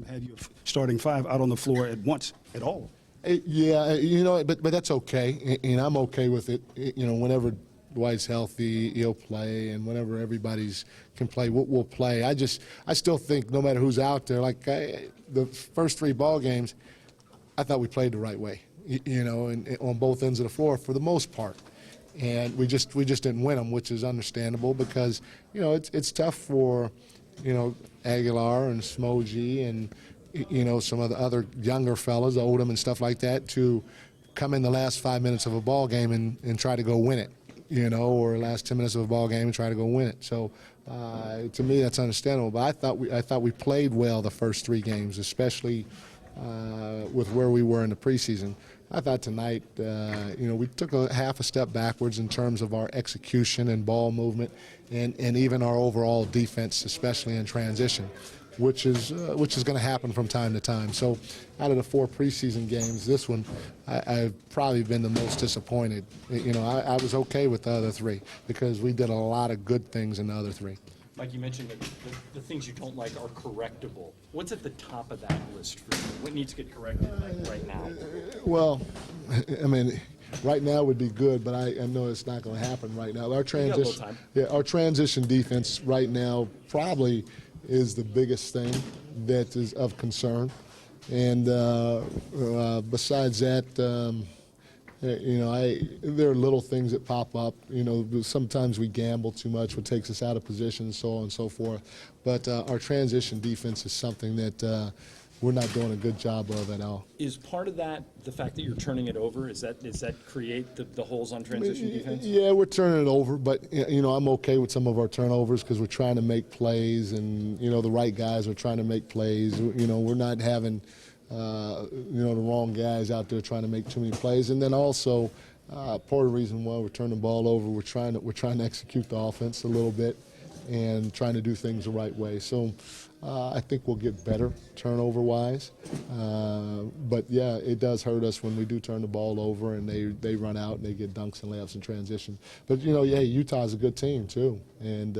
have your starting five out on the floor at once at all. Yeah, but that's okay, and I'm okay with it. Whenever Dwight's healthy, he'll play, and whenever everybody's can play, we'll play. I still think no matter who's out there, like the first 3 ball games, I thought we played the right way, and on both ends of the floor for the most part. And we just didn't win them, which is understandable because it's tough for Aguilar and Smoji and some of the other younger fellas, Odom and stuff like that, to come in the last 5 minutes of a ball game and try to go win it, or last 10 minutes of a ball game and try to go win it. So to me, that's understandable. But I thought we played well the first 3 games, especially with where we were in the preseason. I thought tonight, we took half a step backwards in terms of our execution and ball movement, and even our overall defense, especially in transition, which is going to happen from time to time. So, out of the 4 preseason games, this one I've probably been the most disappointed. I was okay with the other 3 because we did a lot of good things in the other 3. Mike, you mentioned that the things you don't like are correctable. What's at the top of that list for you? What needs to get corrected right now? Well, I mean, right now would be good, but I know it's not going to happen right now. Our transition defense right now probably is the biggest thing that is of concern. And besides that, there are little things that pop up. Sometimes we gamble too much, what takes us out of position, so on and so forth. But our transition defense is something that we're not doing a good job of at all. Is part of that the fact that you're turning it over? Does that create the holes on transition defense? Yeah, we're turning it over, but I'm okay with some of our turnovers because we're trying to make plays, and the right guys are trying to make plays. We're not having the wrong guys out there trying to make too many plays. And then also, part of the reason why we're turning the ball over, we're trying to execute the offense a little bit and trying to do things the right way. So I think we'll get better turnover-wise. But, yeah, it does hurt us when we do turn the ball over and they run out and they get dunks and layups in transition. But, Utah's a good team, too. And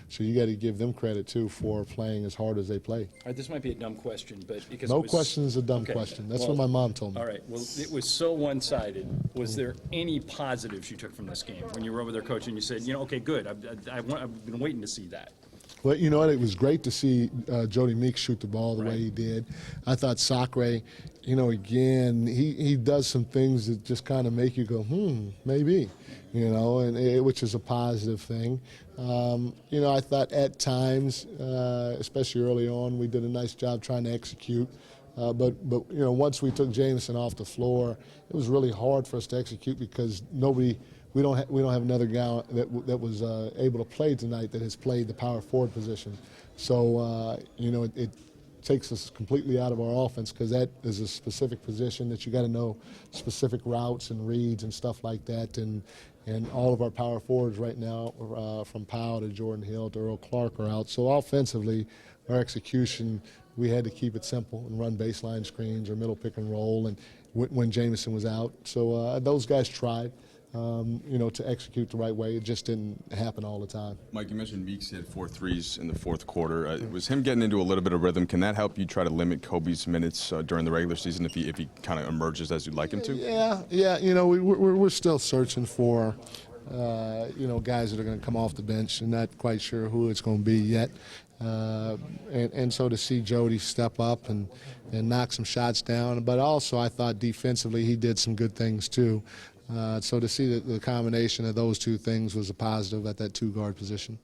so you got to give them credit, too, for playing as hard as they play. All right, this might be a dumb question, but because no question is a dumb question. That's what my mom told me. All right. Well, it was so one-sided. Was there any positives you took from this game when you were over there coaching? You said, okay, good. I've been waiting to see that. Well, it was great to see Jody Meeks shoot the ball the way he did. I thought Sacre, again, he does some things that just kind of make you go, maybe, which is a positive thing. I thought at times, especially early on, we did a nice job trying to execute. But once we took Jameson off the floor, it was really hard for us to execute because we don't have another guy that was able to play tonight that has played the power forward position. So it takes us completely out of our offense because that is a specific position that you got to know specific routes and reads and stuff like that. And all of our power forwards right now, from Powell to Jordan Hill to Earl Clark, are out. So offensively, our execution, we had to keep it simple and run baseline screens or middle pick and roll. And when Jameson was out, so those guys tried. To execute the right way. It just didn't happen all the time. Mike, you mentioned Meeks hit 4 threes in the fourth quarter. Was him getting into a little bit of rhythm? Can that help you try to limit Kobe's minutes during the regular season if he kind of emerges as you'd like him to? Yeah. We're still searching for guys that are going to come off the bench, and not quite sure who it's going to be yet. And so to see Jody step up and knock some shots down, but also I thought defensively he did some good things too. So to see the combination of those two things was a positive at that 2-guard position.